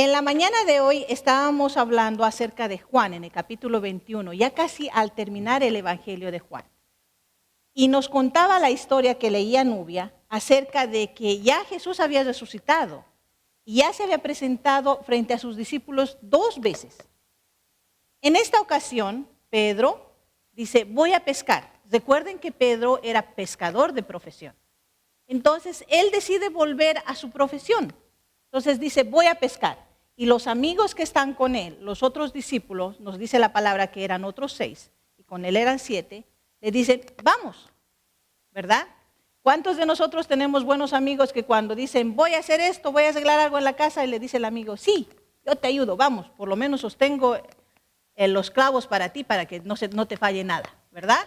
En la mañana de hoy estábamos hablando acerca de Juan en el capítulo 21, ya casi al terminar el Evangelio de Juan. Y nos contaba la historia que leía Nubia acerca de que ya Jesús había resucitado y ya se había presentado frente a sus discípulos 2 veces. En esta ocasión, Pedro dice, voy a pescar. Recuerden que Pedro era pescador de profesión. Entonces, él decide volver a su profesión. Entonces dice, voy a pescar. Y los amigos que están con él, los otros discípulos, nos dice la palabra que eran otros 6, y con él eran 7, le dicen, vamos, ¿verdad? ¿Cuántos de nosotros tenemos buenos amigos que cuando dicen, voy a hacer esto, voy a arreglar algo en la casa, y le dice el amigo, sí, yo te ayudo, vamos, por lo menos sostengo los clavos para ti, para que no te falle nada, ¿verdad?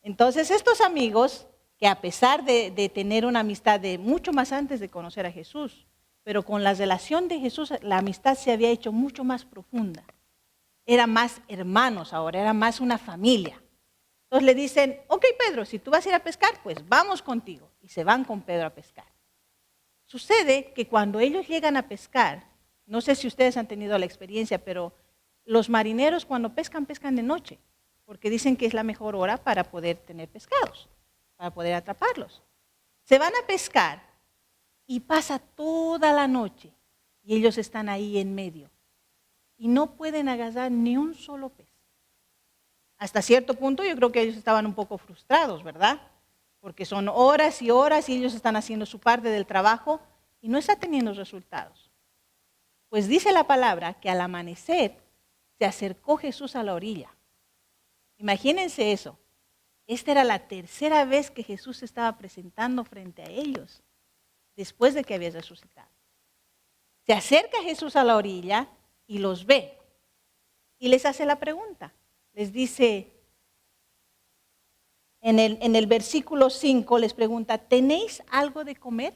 Entonces estos amigos, que a pesar de tener una amistad de mucho más antes de conocer a Jesús, pero con la relación de Jesús, la amistad se había hecho mucho más profunda. Eran más hermanos ahora, era más una familia. Entonces le dicen, ok Pedro, si tú vas a ir a pescar, pues vamos contigo. Y se van con Pedro a pescar. Sucede que cuando ellos llegan a pescar, no sé si ustedes han tenido la experiencia, pero los marineros cuando pescan, pescan de noche, porque dicen que es la mejor hora para poder tener pescados, para poder atraparlos. Se van a pescar y pasa toda la noche y ellos están ahí en medio y no pueden agarrar ni un solo pez. Hasta cierto punto yo creo que ellos estaban un poco frustrados, ¿verdad? Porque son horas y horas y ellos están haciendo su parte del trabajo y no está teniendo resultados. Pues dice la palabra que al amanecer se acercó Jesús a la orilla. Imagínense eso. Esta era la 3ª vez que Jesús se estaba presentando frente a ellos, después de que había resucitado. Se acerca Jesús a la orilla y los ve. Y les hace la pregunta. Les dice, en el versículo 5 les pregunta, ¿tenéis algo de comer?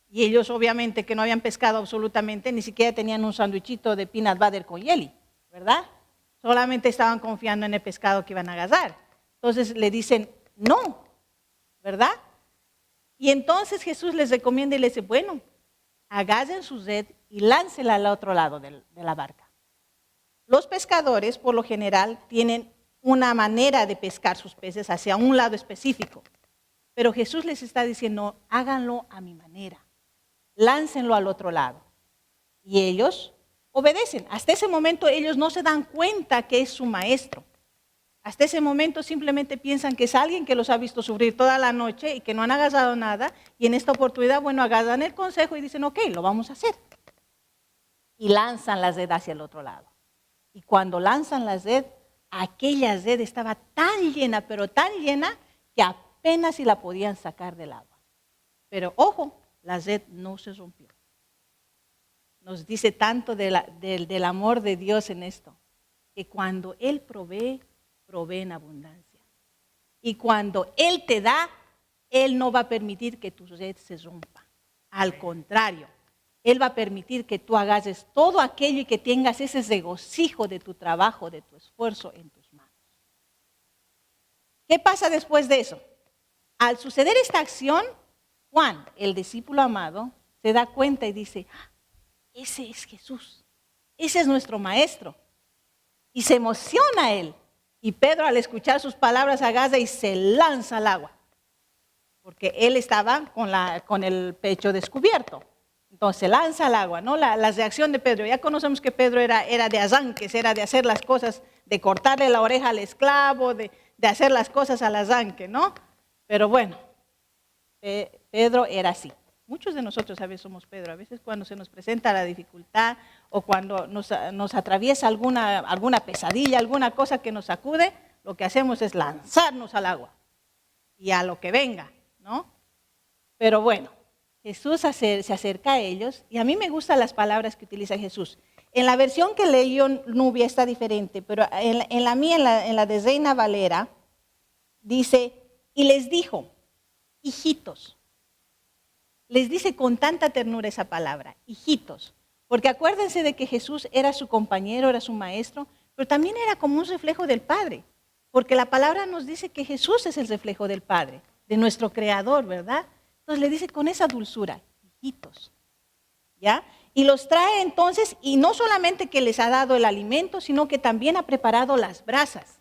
Y ellos obviamente que no habían pescado absolutamente, ni siquiera tenían un sándwichito de peanut butter con jelly, ¿verdad? Solamente estaban confiando en el pescado que iban a agarrar. Entonces le dicen, no, ¿verdad? Y entonces Jesús les recomienda y les dice, bueno, agarren su red y láncela al otro lado de la barca. Los pescadores, por lo general, tienen una manera de pescar sus peces hacia un lado específico. Pero Jesús les está diciendo, háganlo a mi manera. Láncenlo al otro lado. Y ellos obedecen. Hasta ese momento ellos no se dan cuenta que es su maestro. Hasta ese momento simplemente piensan que es alguien que los ha visto sufrir toda la noche y que no han agarrado nada. Y en esta oportunidad, bueno, agarran el consejo y dicen, ok, lo vamos a hacer. Y lanzan la red hacia el otro lado. Y cuando lanzan la red, aquella red estaba tan llena, pero tan llena, que apenas si la podían sacar del agua. Pero ojo, la red no se rompió. Nos dice tanto del amor de Dios en esto, que cuando Él provee en abundancia. Y cuando Él te da, Él no va a permitir que tu red se rompa. Al contrario, Él va a permitir que tú agarres todo aquello y que tengas ese regocijo de tu trabajo, de tu esfuerzo en tus manos. ¿Qué pasa después de eso? Al suceder esta acción, Juan, el discípulo amado, se da cuenta y dice, ese es Jesús, ese es nuestro maestro. Y se emociona él. Y Pedro, al escuchar sus palabras, agarra y se lanza al agua. Porque él estaba con el pecho descubierto. Entonces se lanza al agua, ¿no? La reacción de Pedro. Ya conocemos que Pedro era de arranques, era de hacer las cosas, de cortarle la oreja al esclavo, de hacer las cosas al arranque, ¿no? Pero bueno, Pedro era así. Muchos de nosotros a veces somos Pedro. A veces cuando se nos presenta la dificultad o cuando nos atraviesa alguna pesadilla, alguna cosa que nos sacude, lo que hacemos es lanzarnos al agua y a lo que venga, ¿no? Pero bueno, Jesús se acerca a ellos y a mí me gustan las palabras que utiliza Jesús. En la versión que leyó Nubia está diferente, pero en la mía, en la de Reina Valera, dice, y les dijo, hijitos. Les dice con tanta ternura esa palabra, hijitos. Porque acuérdense de que Jesús era su compañero, era su maestro, pero también era como un reflejo del Padre. Porque la palabra nos dice que Jesús es el reflejo del Padre, de nuestro Creador, ¿verdad? Entonces le dice con esa dulzura, hijitos. ¿Ya? Y los trae entonces, y no solamente que les ha dado el alimento, sino que también ha preparado las brasas.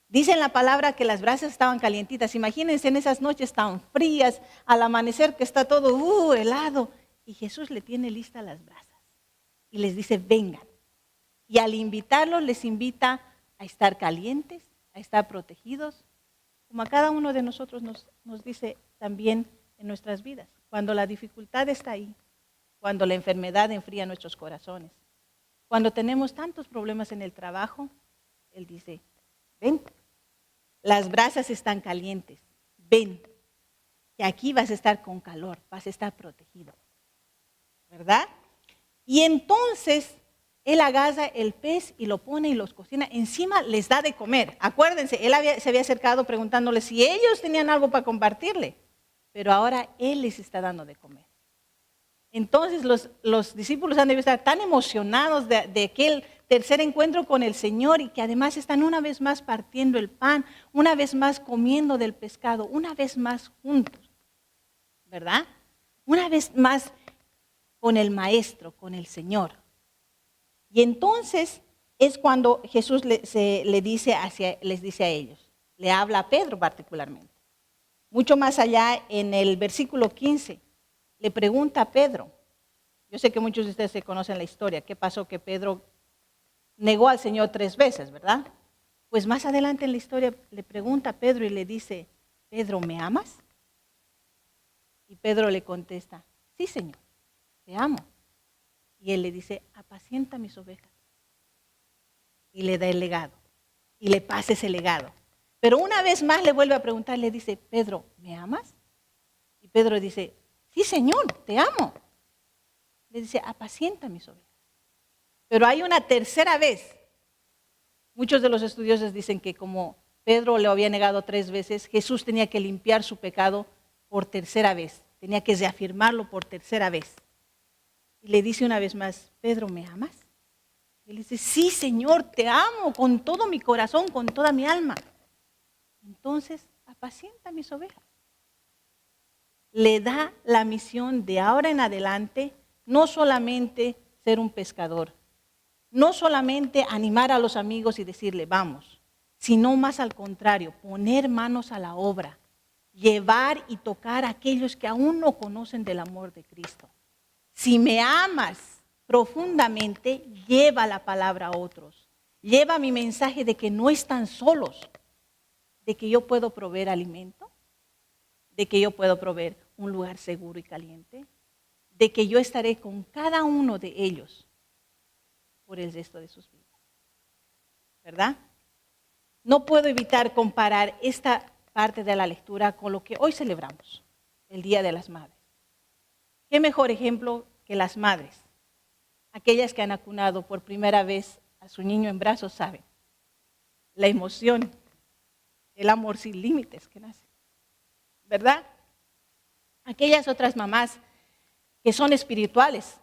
Dice en la palabra que las brasas estaban calientitas. Imagínense en esas noches tan frías, al amanecer que está todo helado. Y Jesús le tiene listas las brasas. Y les dice, vengan. Y al invitarlos, les invita a estar calientes, a estar protegidos, como a cada uno de nosotros nos dice también en nuestras vidas. Cuando la dificultad está ahí, cuando la enfermedad enfría nuestros corazones, cuando tenemos tantos problemas en el trabajo, Él dice, ven, las brasas están calientes, ven, que aquí vas a estar con calor, vas a estar protegido, ¿verdad? Y entonces Él agarra el pez y lo pone y los cocina, encima les da de comer. Acuérdense, Él se había acercado preguntándoles si ellos tenían algo para compartirle, pero ahora Él les está dando de comer. Entonces los discípulos han debido estar tan emocionados de aquel tercer encuentro con el Señor y que además están una vez más partiendo el pan, una vez más comiendo del pescado, una vez más juntos, ¿verdad? Una vez más con el Maestro, con el Señor. Y entonces es cuando Jesús les dice a ellos, le habla a Pedro particularmente. Mucho más allá en el versículo 15. Le pregunta a Pedro, yo sé que muchos de ustedes se conocen la historia, ¿qué pasó? Que Pedro negó al Señor 3 veces, ¿verdad? Pues más adelante en la historia le pregunta a Pedro y le dice, Pedro, ¿me amas? Y Pedro le contesta, sí, Señor, te amo. Y él le dice, apacienta mis ovejas. Y le da el legado, y le pasa ese legado. Pero una vez más le vuelve a preguntar, le dice, Pedro, ¿me amas? Y Pedro dice, sí, Señor, te amo. Le dice, apacienta mis ovejas. Pero hay una tercera vez. Muchos de los estudiosos dicen que como Pedro le había negado 3 veces, Jesús tenía que limpiar su pecado por tercera vez. Tenía que reafirmarlo por tercera vez. Y le dice una vez más, Pedro, ¿me amas? Y él dice, sí, Señor, te amo con todo mi corazón, con toda mi alma. Entonces, apacienta mis ovejas. Le da la misión de ahora en adelante, no solamente ser un pescador, no solamente animar a los amigos y decirle, vamos, sino más al contrario, poner manos a la obra, llevar y tocar a aquellos que aún no conocen del amor de Cristo. Si me amas profundamente, lleva la palabra a otros. Lleva mi mensaje de que no están solos, de que yo puedo proveer alimento, de que yo puedo proveer un lugar seguro y caliente, de que yo estaré con cada uno de ellos por el resto de sus vidas. ¿Verdad? No puedo evitar comparar esta parte de la lectura con lo que hoy celebramos, el Día de las Madres. ¿Qué mejor ejemplo que las madres? Aquellas que han acunado por primera vez a su niño en brazos saben la emoción, el amor sin límites que nace, ¿verdad? Aquellas otras mamás que son espirituales,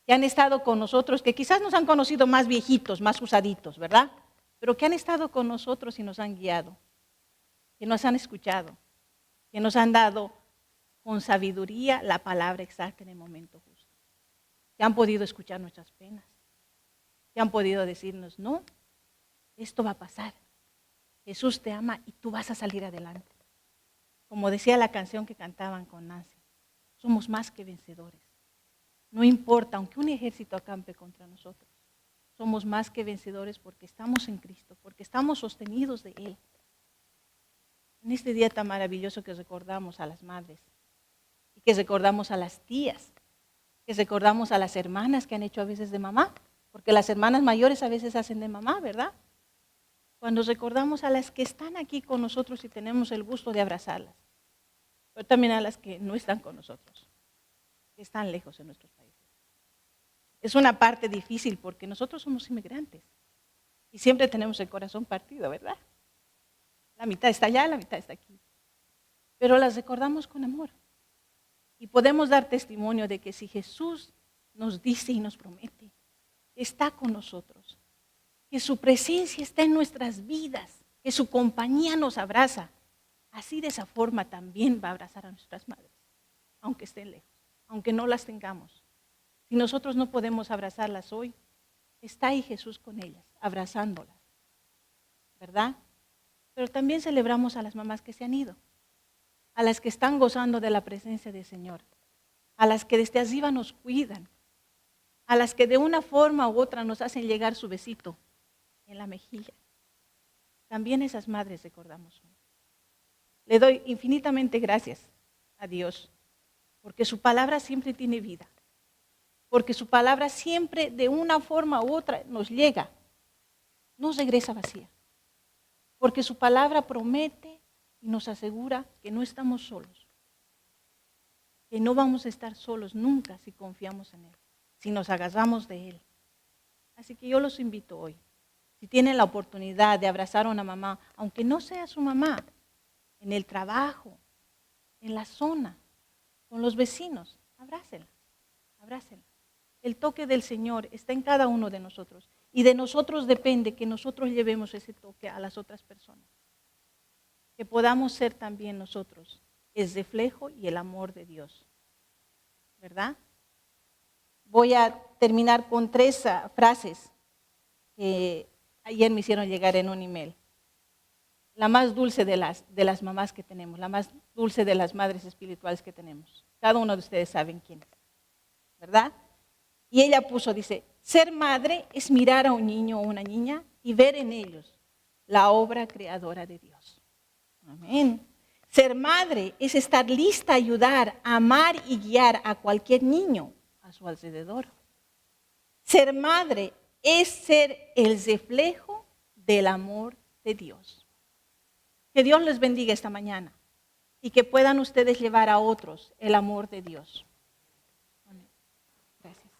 que han estado con nosotros, que quizás nos han conocido más viejitos, más usaditos, ¿verdad? Pero que han estado con nosotros y nos han guiado, que nos han escuchado, que nos han dado con sabiduría la palabra exacta en el momento justo, que han podido escuchar nuestras penas, que han podido decirnos, no, esto va a pasar, Jesús te ama y tú vas a salir adelante. Como decía la canción que cantaban con Nancy, somos más que vencedores. No importa, aunque un ejército acampe contra nosotros, somos más que vencedores porque estamos en Cristo, porque estamos sostenidos de Él. En este día tan maravilloso que recordamos a las madres, y que recordamos a las tías, que recordamos a las hermanas que han hecho a veces de mamá, porque las hermanas mayores a veces hacen de mamá, ¿verdad? Cuando recordamos a las que están aquí con nosotros y tenemos el gusto de abrazarlas, pero también a las que no están con nosotros, que están lejos en nuestros países. Es una parte difícil porque nosotros somos inmigrantes y siempre tenemos el corazón partido, ¿verdad? La mitad está allá, la mitad está aquí. Pero las recordamos con amor. Y podemos dar testimonio de que si Jesús nos dice y nos promete que está con nosotros, que su presencia está en nuestras vidas, que su compañía nos abraza, así de esa forma también va a abrazar a nuestras madres, aunque estén lejos, aunque no las tengamos. Si nosotros no podemos abrazarlas hoy, está ahí Jesús con ellas, abrazándolas, ¿verdad? Pero también celebramos a las mamás que se han ido, a las que están gozando de la presencia del Señor, a las que desde arriba nos cuidan, a las que de una forma u otra nos hacen llegar su besito en la mejilla. También esas madres recordamos hoy. Le doy infinitamente gracias a Dios, porque su palabra siempre tiene vida, porque su palabra siempre de una forma u otra nos llega, no regresa vacía, porque su palabra promete y nos asegura que no estamos solos, que no vamos a estar solos nunca si confiamos en Él, si nos agarramos de Él. Así que yo los invito hoy, si tienen la oportunidad de abrazar a una mamá, aunque no sea su mamá, en el trabajo, en la zona, con los vecinos, abrácenla, abrácenla. El toque del Señor está en cada uno de nosotros y de nosotros depende que nosotros llevemos ese toque a las otras personas. Que podamos ser también nosotros el reflejo y el amor de Dios, ¿verdad? Voy a terminar con 3 frases que ayer me hicieron llegar en un email. La más dulce de las mamás que tenemos, la más dulce de las madres espirituales que tenemos. Cada uno de ustedes saben quién es, ¿verdad? Y ella puso, dice, ser madre es mirar a un niño o una niña y ver en ellos la obra creadora de Dios. Amén. Ser madre es estar lista a ayudar, a amar y guiar a cualquier niño a su alrededor. Ser madre es ser el reflejo del amor de Dios. Que Dios les bendiga esta mañana y que puedan ustedes llevar a otros el amor de Dios. Amén. Gracias.